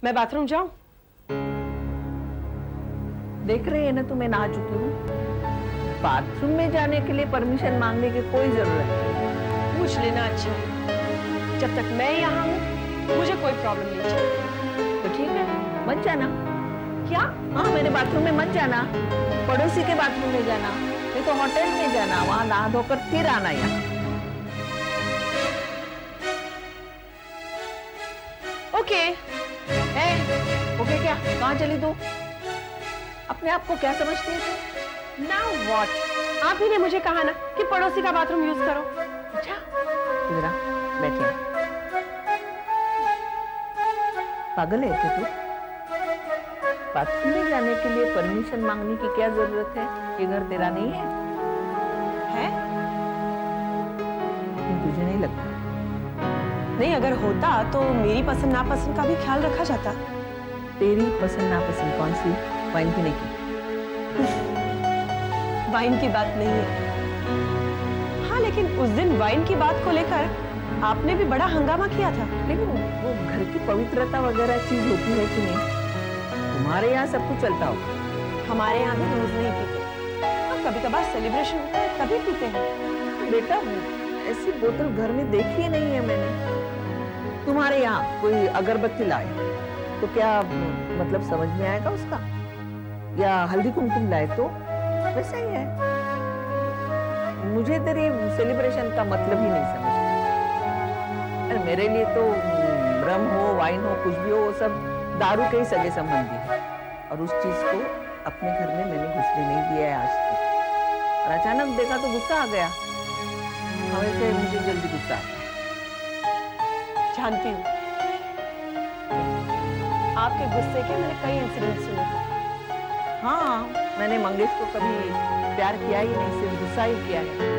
मैं बाथरूम जाऊं? देख रही है ना तुम्हें नहा चुकी हूँ। बाथरूम में जाने के लिए परमिशन मांगने की कोई जरूरत नहीं। पूछ लेना अच्छा है। जब तक मैं यहाँ हूँ मुझे कोई प्रॉब्लम नहीं चाहिए। तो ठीक है, मत जाना। क्या? हाँ, मेरे बाथरूम में मत जाना, पड़ोसी के बाथरूम में जाना, नहीं तो होटल में जाना, वहां नहा धोकर फिर आना यहाँ। ओके। ओके क्या? कहाँ चली तू? अपने आप को क्या समझती है तू? Now what? आप ही ने मुझे कहा ना कि पड़ोसी का बाथरूम यूज करो। अच्छा, जरा बैठिए। पागल है क्या तू? बाथरूम में जाने के लिए परमिशन मांगने की क्या जरूरत है? ये घर तेरा नहीं है? है? तुझे नहीं लगता? नहीं, अगर होता तो मेरी पसंद नापसंद का भी ख्याल रखा जाता। तेरी पसंद नापसंद कौन सी? वाइन पीने की? वाइन की बात नहीं है। हाँ, लेकिन उस दिन वाइन की बात को लेकर आपने भी बड़ा हंगामा किया था। लेकिन वो घर की पवित्रता वगैरह चीज होती है कि नहीं? तुम्हारे यहाँ सब कुछ चलता होगा। हमारे यहाँ भी रोज नहीं पीते। हाँ, कभी कभार सेलिब्रेशन होता है तभी पीते हैं। बेटा, ऐसी बोतल घर में देखी ही नहीं है मैंने। तुम्हारे यहाँ कोई अगरबत्ती लाए तो क्या मतलब समझ में आएगा उसका? या हल्दी कुमकुम लाए तो वैसा ही है। मुझे तेरी सेलिब्रेशन का मतलब ही नहीं समझ। अरे मेरे लिए तो रम हो, वाइन हो, कुछ भी हो, वो सब दारू के ही सगे संबंधी है। और उस चीज को अपने घर में मैंने घुसने नहीं दिया है आज तक। और अचानक देखा तो गुस्सा आ गया। वैसे मुझे जल्दी गुस्सा आता है। जानती हूँ, आपके गुस्से के मैंने कई इंसिडेंट सुने। हाँ, मैंने मंगेश को कभी प्यार किया ही नहीं, सिर्फ गुस्सा ही किया है।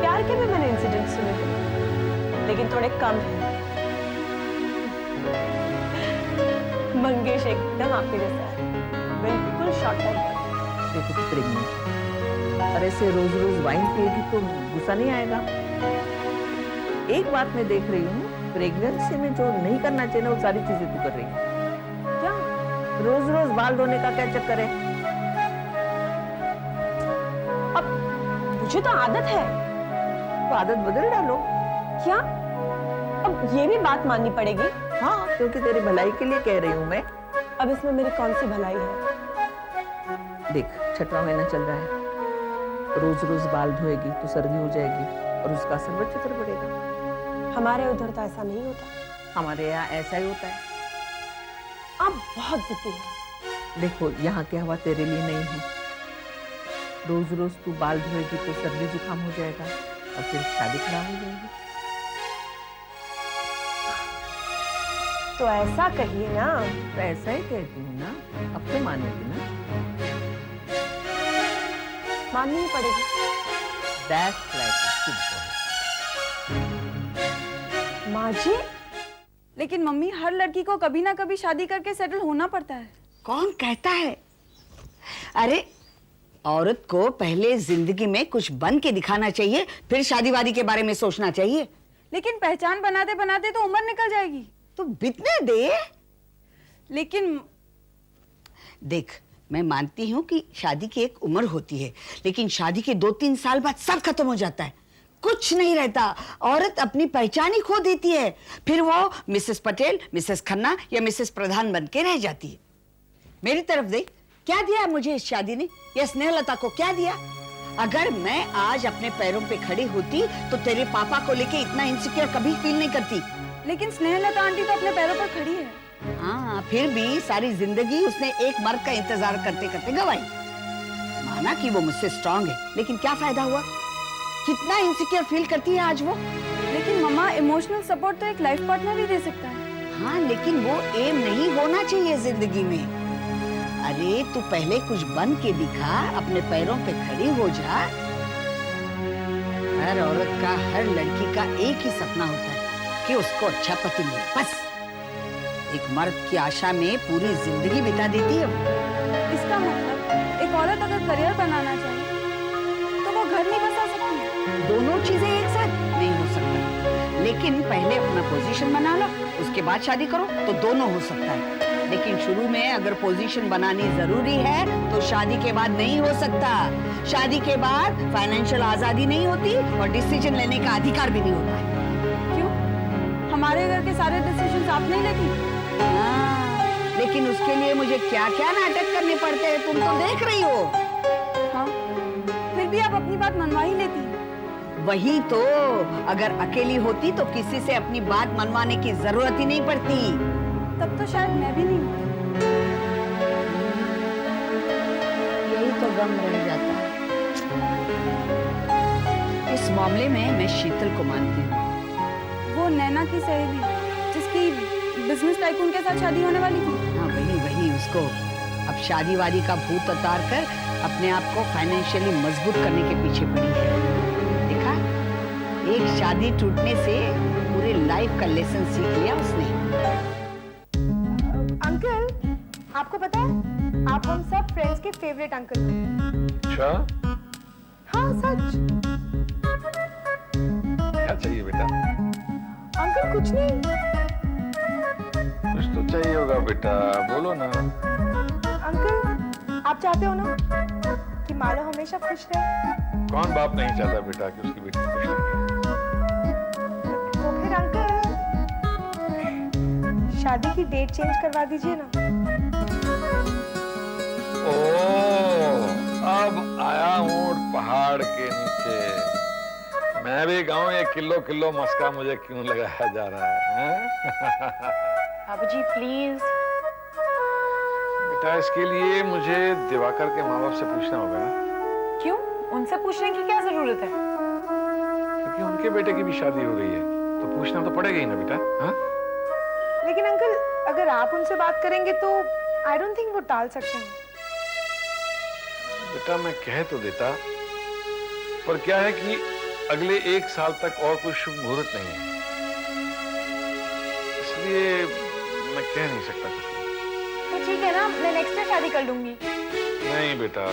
प्यार के भी मैंने इंसिडेंट सुने थे, लेकिन थोड़े कम हैं। मंगेश एकदम आपके जैसा है, बिल्कुल शॉर्ट टाइम। देखो प्रेग्नेंट, और ऐसे रोज रोज वाइन पिएगी तो गुस्सा नहीं आएगा? एक बात मैं देख रही हूँ, प्रेगनेंसी में जो नहीं करना चाहिए ना वो सारी चीजें तू कर रही है। क्या? रोज रोज बाल धोने का क्या चक्कर है? अब मुझे तो आदत है। तो आदत बदल डालो। क्या? अब ये भी बात माननी पड़ेगी? हाँ, क्योंकि तेरी भलाई के लिए कह रही हूँ मैं। अब इसमें मेरी कौन सी भलाई है? देख, 6वां महीना चल रहा है, रोज रोज बाल धोएगी तो सर्दी हो जाएगी और उसका असर बच्चे पर पड़ेगा। हमारे उधर तो ऐसा नहीं होता। हमारे यहाँ ऐसा ही होता है। आप बहुत जिद्दी हैं। देखो, यहाँ की हवा तेरे लिए नहीं है। रोज रोज तू बाल धोएगी तो सर्दी जुकाम हो जाएगा और फिर शादी खराब हो जाएगी। तो ऐसा कहिए ना। तो ऐसा ही कहती हूँ ना, अब तो मानेगी ना? माननी ही पड़ेगी। That's like a good boy. माँ जी, लेकिन मम्मी, हर लड़की को कभी ना कभी शादी करके सेटल होना पड़ता है। कौन कहता है? अरे औरत को पहले जिंदगी में कुछ बन के दिखाना चाहिए, फिर शादी वादी के बारे में सोचना चाहिए। लेकिन पहचान बनाते बनाते तो उम्र निकल जाएगी। तो बीतने दे। लेकिन देख, मैं मानती हूँ कि शादी की एक उम्र होती है, लेकिन शादी के 2-3 साल बाद सब खत्म हो जाता है, कुछ नहीं रहता। औरत अपनी पहचान ही खो देती है, फिर वो मिसेस पटेल, मिसेस खन्ना या मिसेस प्रधान बन के रह जाती है। मेरी तरफ देख, क्या दिया मुझे इस शादी ने, या स्नेहलता को क्या दिया? अगर मैं आज अपने पैरों पे खड़ी होती तो तेरे पापा को लेके इतना इनसिक्योर कभी फील नहीं करती। लेकिन स्नेहलता आंटी तो अपने पैरों पर खड़ी है। हाँ, फिर भी सारी जिंदगी उसने एक मर्द का इंतजार करते करते गंवाई। माना कि वो मुझसे स्ट्रांग है, लेकिन क्या फायदा हुआ? कितना इनसिक्योर फील करती है आज वो। लेकिन मम्मा, इमोशनल सपोर्ट तो एक लाइफ पार्टनर ही दे सकता है। हाँ, लेकिन वो एम नहीं होना चाहिए जिंदगी में। अरे तू पहले कुछ बन के दिखा, अपने पैरों पे खड़ी हो जा। हर औरत का, हर लड़की का एक ही सपना होता है कि उसको अच्छा पति मिले, बस। एक मर्द की आशा में पूरी जिंदगी बिता देती है वो। इसका मतलब एक औरत अगर करियर बनाना चाहे तो वो घर नहीं बसा सकती। दोनों चीजें एक साथ नहीं हो सकता, लेकिन पहले अपना पोजीशन बना लो, उसके बाद शादी करो तो दोनों हो सकता है। लेकिन शुरू में अगर पोजीशन बनानी जरूरी है तो शादी के बाद नहीं हो सकता। शादी के बाद फाइनेंशियल आजादी नहीं होती और डिसीजन लेने का अधिकार भी नहीं होता है। क्यों? हमारे घर के सारे डिसीजंस आप नहीं लेती? हाँ, लेकिन उसके लिए मुझे क्या क्या नाटक करने पड़ते हैं तुम तो देख रही हो। हाँ, फिर भी आप अपनी बात मनवा ही लेती। वही तो, अगर अकेली होती तो किसी से अपनी बात मनवाने की जरूरत ही नहीं पड़ती। तब तो शायद मैं भी नहीं होती। यही तो गम रह जाता है। इस मामले में मैं शीतल को मानती हूँ। वो नैना की सहेली जिसकी बिजनेस टाइकून के साथ शादी होने वाली थी। हाँ वही उसको अब शादी वादी का भूत उतार कर अपने आप को फाइनेंशियली मजबूत करने के पीछे पड़ी है। देखा, एक शादी टूटने से पूरे लाइफ का लेसन सीख लिया उसने। अंकल, आपको पता है आप हम सब फ्रेंड्स के फेवरेट अंकल हैं। अच्छा, हाँ सच। क्या चाहिए बेटा? अंकल कुछ नहीं। कुछ तो चाहिए होगा बेटा, बोलो ना। अंकल, आप चाहते हो ना कि माला हमेशा खुश रहे? कौन बाप नहीं चाहता बेटा कि उसकी बेटी खुश रहे? तो फिर अंकल शादी की डेट चेंज करवा दीजिए ना। ओह, अब आया हूँ पहाड़ के नीचे। मैं भी गाँव ये किलो किलो मस्का मुझे क्यों लगाया जा रहा है? बाबूजी प्लीज। बेटा इसके लिए मुझे दिवाकर के माँ बाप से पूछना होगा ना, क्यों? उनसे पूछने की क्या जरूरत है? क्योंकि उनके बेटे की भी शादी हो गई है, तो पूछना तो पड़ेगा ही ना बेटा। हाँ? लेकिन अंकल अगर आप उनसे बात करेंगे तो आई डोंट थिंक वो टाल सकते हैं। बेटा मैं कह तो देता, पर क्या है कि अगले 1 साल तक और कोई शुभ मुहूर्त नहीं है, इसलिए मैं कह नहीं सकता कुछ। तो ठीक है ना, मैं नेक्स्ट ईयर शादी कर लूंगी। नहीं बेटा,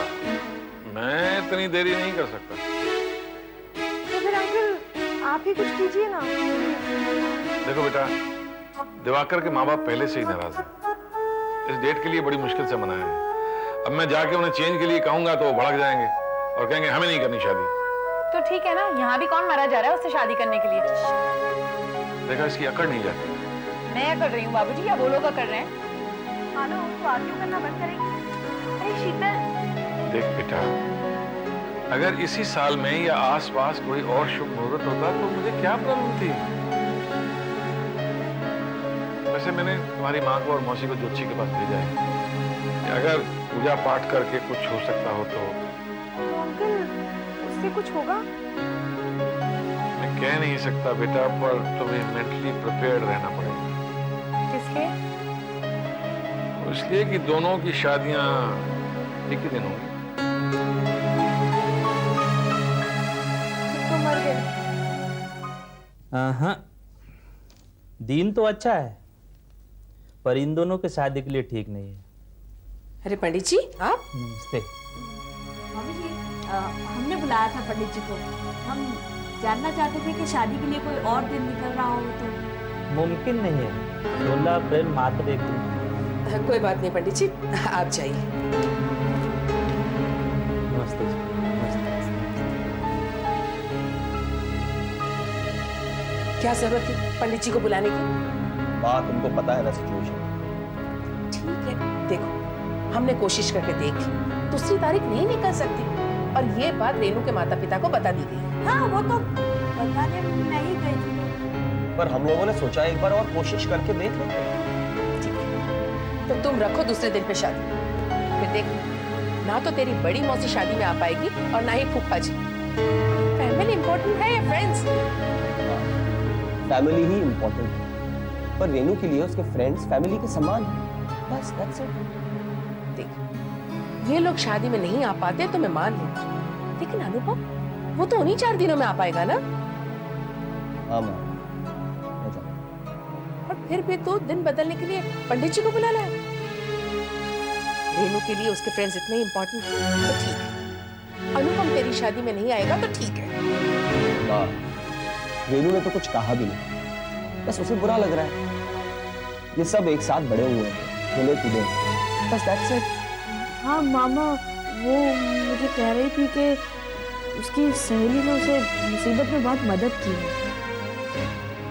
मैं इतनी देरी नहीं कर सकता। तो फिर अंकल आप ही कुछ कीजिए ना। देखो बेटा, दिवाकर के माँ बाप पहले से ही नाराज हैं। इस डेट के लिए बड़ी मुश्किल से मनाया है। अब मैं जाके उन्हें चेंज के लिए कहूंगा तो वो भड़क जाएंगे और कहेंगे हमें नहीं करनी शादी। तो ठीक है ना, यहाँ भी कौन मारा जा रहा है उससे शादी करने के लिए? देखा, इसकी अकड़ नहीं जाती। मैं कर रही हूँ बाबूजी या वो लोग कर रहे हैं? मानो उनको आर्ग्यू करना बंद करेंगे। अरे शीतल। देख बेटा, अगर इसी साल में या आसपास कोई और शुभ मुहूर्त होता तो मुझे क्या प्रॉब्लम थी? वैसे मैंने तुम्हारी माँ को और मौसी को ज्योतिषी के पास भेजा है कि अगर पूजा पाठ करके कुछ हो सकता हो तो। अंकल उससे कुछ होगा? मैं कह नहीं सकता बेटा, पर तुम्हें मेंटली प्रिपेयर्ड रहना पड़ेगा। किसलिए? इसलिए कि दोनों की शादियां एक ही दिन होंगी। तो मर गए। हाँ, दिन तो अच्छा है पर इन दोनों के शादी के लिए ठीक नहीं है। अरे पंडित जी आप? नमस्ते। मम्मी जी, हमने बुलाया था पंडित जी को। हम जानना चाहते थे कि शादी के लिए कोई और दिन निकल रहा हो तो। मुमकिन नहीं है, 16 अप्रैल मात्र एक दिन। कोई बात नहीं पंडित जी, आप जाइए। नमस्ते जी। नमस्ते। क्या जरूरत थी पंडित जी को बुलाने की? बात तुमको पता है ना सिचुएशन। ठीक है, देखो हमने कोशिश करके देख ली, दूसरी तारीख नहीं निकल सकती और ये बात रेनू के माता पिता को बता दी गई। हाँ वो तो बताने नहीं गई थी, पर हम लोगों ने सोचा एक बार और कोशिश करके देख लेते हैं। ठीक है, तो तुम रखो दूसरे दिन पे शादी। फिर देखो, ना तो तेरी बड़ी मौसी शादी में आ पाएगी और ना ही फूफा जी। फैमिली इंपॉर्टेंट है या फ्रेंड्स? फैमिली ही इम्पोर्टेंट है, पर रेनू के लिए उसके फ्रेंड्स फैमिली के समान हैं। बस दैट्स इट। देख, ये लोग शादी में नहीं आ पाते तो मैं मान लेती, लेकिन अनुभव वो तो उन्हीं 4 दिनों में आ पाएगा ना। हाँ माँ, मैं जाऊँ। और फिर भी तो दिन बदलने के लिए पंडित जी को बुला लाया। रेनू के लिए उसके फ्रेंड्स इतने इंपॉर्टेंट तो ठीक है, अनुपम तेरी शादी में नहीं आएगा तो ठीक है। माँ, रेनू ने तो कुछ कहा भी नहीं, बस उसे बुरा लग रहा है। ये सब एक साथ बड़े हुए हैं, खेले कूदे, बस दैट्स इट। हाँ मामा, वो मुझे कह रही थी कि उसकी सहेली ने उसे मुसीबत में बहुत मदद की है।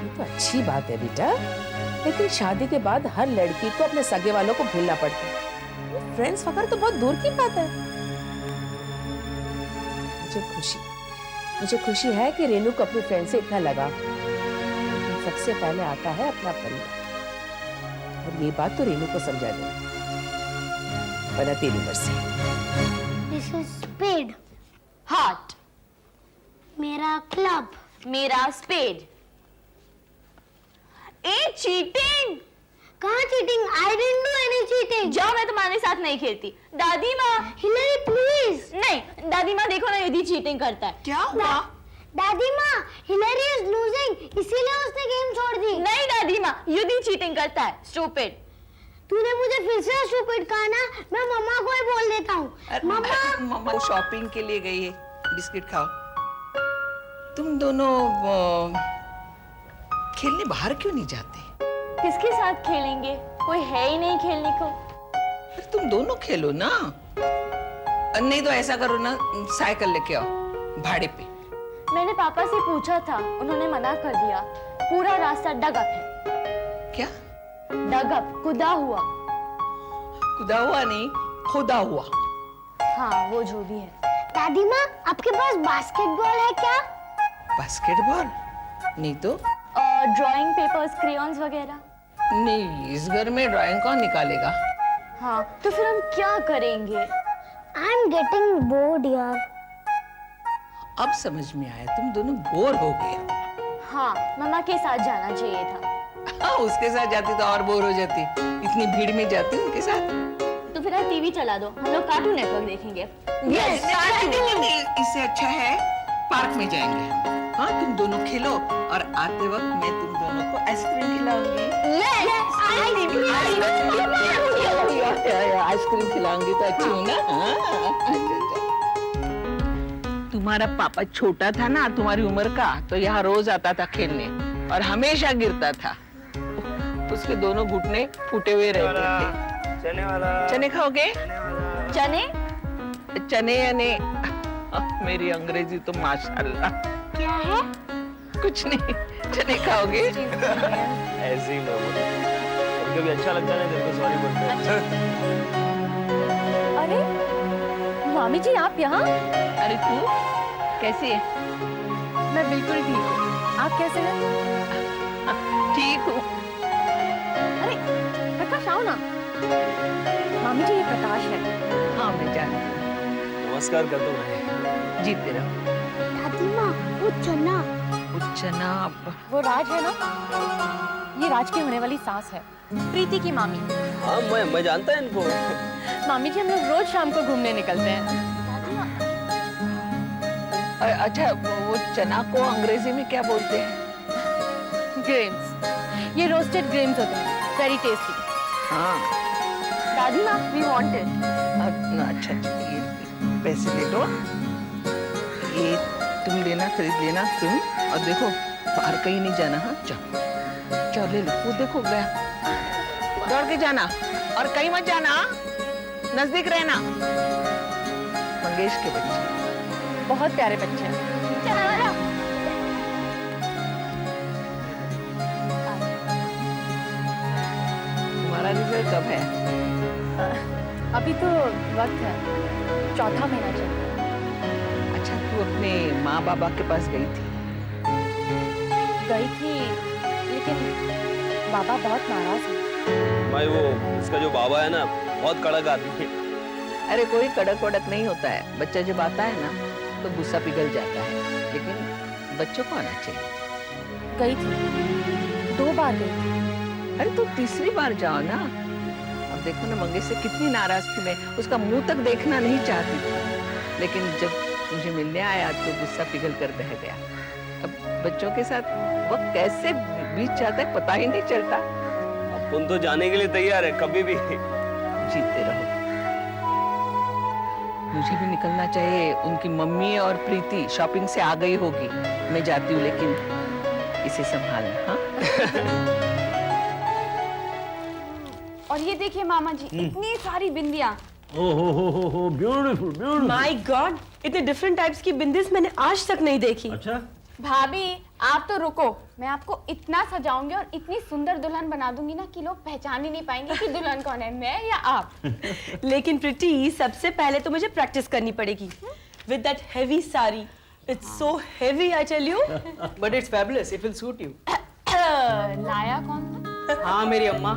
ये तो अच्छी बात है बेटा, लेकिन शादी के बाद हर लड़की को अपने सगे वालों को भूलना पड़ता है। फ्रेंड्स वगैरह तो बहुत दूर की बात है। मुझे खुशी है कि रेनू को अपने फ्रेंड से इतना लगा। लेकिन सबसे पहले आता है अपना परिवार, और ये बात तो रेनू को समझा दे, वरना तेरी मर्जी। This is spade. हार्ट। मेरा क्लब। मेरा स्पेड। ए चीटिंग। कहाँ cheating? I didn't do any cheating. जाओ, मैं तुम्हारे साथ नहीं खेलती। दादी माँ। Hillary please. नहीं दादी माँ, देखो ना युद्धि चीटिंग करता है। क्या हुआ? दादी माँ, हिलरी इज लूजिंग, इसीलिए उसने गेम छोड़ दी। नहीं दादी माँ, युद्धि चीटिंग करता है। स्टूपिड। तूने मुझे फिर से स्टूपिड कहा ना, मैं मम्मा को ही बोल देता हूँ। मम्मा। मम्मा शॉपिंग के लिए गई है, बिस्किट खाओ। तुम दोनों खेलने बाहर क्यों नहीं जाते? किसके साथ खेलेंगे? कोई है ही नहीं खेलने को। अरे तुम दोनों खेलो ना। नहीं तो ऐसा करो ना, साइकिल लेके आओ भाड़े पे। मैंने पापा से पूछा था, उन्होंने मना कर दिया। पूरा रास्ता डग अप है। क्या? डग अप, कुदा हुआ। खुदा हुआ नहीं, खुदा हुआ। हाँ, वो जो भी है। दादी माँ, आपके पास बास्केटबॉल है क्या? बास्केटबॉल? नहीं तो। और ड्राइंग पेपर्स, क्रेयॉन्स वगैरह? नहीं, इस घर में ड्राइंग कौन निकालेगा? हाँ, तो फिर हम क्या करेंगे? आई एम गेटिंग बोर्ड यार। अब समझ में आया, तुम दोनों बोर हो गए। हाँ, मम्मा के साथ जाना चाहिए था। हाँ, उसके साथ जाती तो और बोर हो जाती। इतनी भीड़ में जाती उनके साथ। तो फिर आप टीवी चला दो, हम लोग कार्टून नेटवर्क देखेंगे। नहीं, इससे अच्छा है पार्क में जाएंगे हम। हाँ, तुम दोनों खेलो और आते वक्त मैं तुम दोनों को आइसक्रीम खिलाऊंगी। आइसक्रीम खिलाऊंगी तो अच्छी हूँ ना? तुम्हारा पापा छोटा था ना, तुम्हारी उम्र का, तो यहाँ रोज आता था खेलने और हमेशा गिरता था। उसके दोनों घुटने फूटे हुए रहते थे। चने वाला। चने खाओगे? चने? चने यानी मेरी अंग्रेजी तो माशाल्लाह। क्या है? कुछ नहीं, चने खाओगे? ऐसे ही मैं बोलूं। कभी अच्छा लगता है ना, तेरे को सॉरी बोलते हैं। अरे मामी जी, आप यहाँ? अरे तू कैसी है? मैं बिल्कुल ठीक हूँ। आप कैसे हैं? ठीक हूँ। अरे प्रकाश, आओ ना। मामी जी, ये प्रकाश है। हाँ, मैं जानती हूँ। नमस्कार कर दो भाई। जीते रहो। दादी माँ, वो चना। चना? वो राज है ना, ये राज की होने वाली सास है, प्रीति की मामी। हाँ, मैं जानता है इनको। मामी जी, हम लोग रोज शाम को घूमने निकलते हैं। अच्छा, वो चना को अंग्रेजी में क्या बोलते हैं? ग्रेन्स। ये रोस्टेड ग्रेन्स होते हैं, वेरी टेस्टी। हाँ। दादी माँ, वी वांट इट। अच्छा, ये पैसे ले लो। ये तुम लेना, खरीद लेना तुम। और देखो, बाहर कहीं नहीं जाना। हाँ, जाओ जाओ, ले लो। वो देखो गया, दौड़ के जाना और कहीं मत जाना, नजदीक रहना। मंगेश के बच्चे बहुत प्यारे बच्चे हैं। तुम्हारा रिजल्ट कब है? अभी तो वक्त है, चौथा महीना चल। अच्छा, तू अपने माँ बाबा के पास गई थी? गई थी, लेकिन बाबा बहुत नाराज है। भाई वो इसका जो बाबा है ना, बहुत कड़क आदमी है। अरे कोई कड़क वड़क नहीं होता है। बच्चा जब आता है ना तो गुस्सा पिघल जाता है, लेकिन बच्चों को आना चाहिए। गई थी, 2 बार गई थी। अरे तो तीसरी बार जाओ ना। अब देखो ना, मंगेश से कितनी नाराज थी मैं, उसका मुंह तक देखना नहीं चाहती थी, लेकिन जब मुझे मिलने आया तो गुस्सा पिघल कर बह गया। अब बच्चों के साथ वक्त कैसे बीत जाता है पता ही नहीं चलता। अपन तो जाने के लिए तैयार है, कभी भी। जीते रहो। मुझे भी निकलना चाहिए। उनकी मम्मी और प्रीति शॉपिंग से आ गई होगी। मैं जाती हूँ, लेकिन इसे संभालना। हाँ? और ये देखिए मामा जी, इतनी सारी बिंदियां। ओहो ब्यूटीफुल ब्यूटीफुल। माय गॉड, इतने डिफरेंट टाइप्स की बिंदीज मैंने आज तक नहीं देखी। अच्छा भाभी आप तो रुको, मैं आपको इतना सजाऊंगी और इतनी सुंदर दुल्हन बना दूंगी ना कि लोग पहचान ही नहीं पाएंगे कि दुल्हन कौन है, मैं या आप। लेकिन प्रीति, सबसे पहले तो मुझे प्रैक्टिस करनी पड़ेगी with that heavy sari. It's so heavy, I tell you. But it's fabulous, it will suit you. लाया कौन था? हाँ मेरी अम्मा,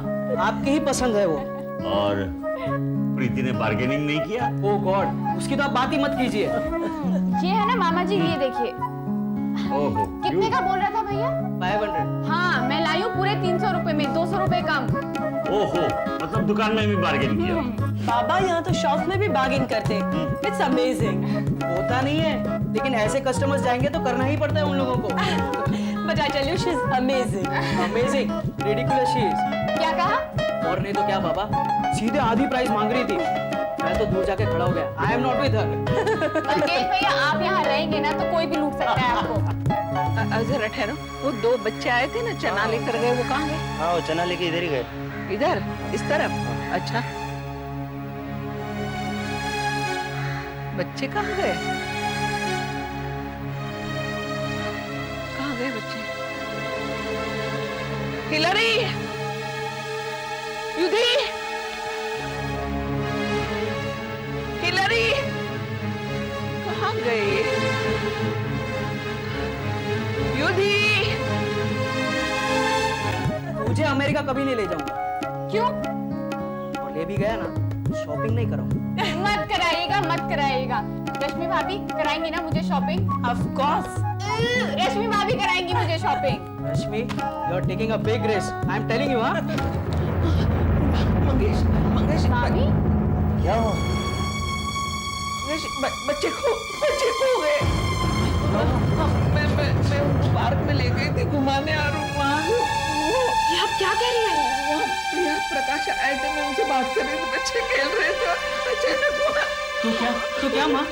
आपकी ही पसंद है वो। और प्रीति ने बार्गेनिंग नहीं किया? ओह गॉड, उसकी तो आप बात ही मत कीजिए। ये है ना मामा जी, ये देखिए। ओहो कितने का बोल रहा था भैया? 500। हाँ मैं लाई हूँ पूरे 300 रुपए में, 200 रुपए कम। ओहो, मतलब दुकान में भी बार्गेन किया? बाबा यहाँ तो शॉप में भी बार्गेन करते। It's amazing. होता नहीं है, लेकिन ऐसे कस्टमर्स जाएंगे तो करना ही पड़ता है उन लोगों को। But I tell you, she is amazing. Amazing, ridiculous she is. क्या कहा? और नहीं तो क्या बाबा, सीधे आधी प्राइस मांग रही थी। मैं तो दूर जाके खड़ा हो गया। I am not with her. Mangesh भैया आप यहाँ रहेंगे ना तो कोई भी लूट सकता है आपको। जरा ठहरो, वो 2 बच्चे आए थे ना चना लेकर गए, वो कहाँ गए? हाँ वो चना लेके इधर ही गए। इधर, इस तरफ? अच्छा, बच्चे कहाँ गए? कहाँ गए बच्चे? हिलरी, युधी, हिलरी, कहाँ गए? युधी, मुझे अमेरिका कभी नहीं ले जाऊंगा। क्यों? और ले भी गया ना, शॉपिंग नहीं करूंगा। मत कराइएगा, मत कराइएगा। रश्मि भाभी कराएंगी ना मुझे शॉपिंग? Of course. रश्मि भाभी कराएंगी मुझे shopping. Rashmi, you are taking a big risk. I am telling you. हाँ मंगेश, मंगेश, भाभी क्या हुआ? मंगेश, बच्चे खो गए। मैं उनको पार्क में ले गई थी घुमाने, और वहाँ ये आप क्या कह रही हैं? वहाँ प्रिया प्रकाश आए थे, मैं उनसे बात कर रही थी, बच्चे खेल रहे थे, अचानक तो क्या माँ?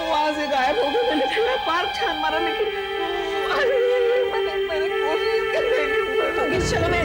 वहाँ से गायब हो गए। मैंने पूरा पार्क छान मारा, लेकिन मैंने कोशिश कर रही थी। चलो मैं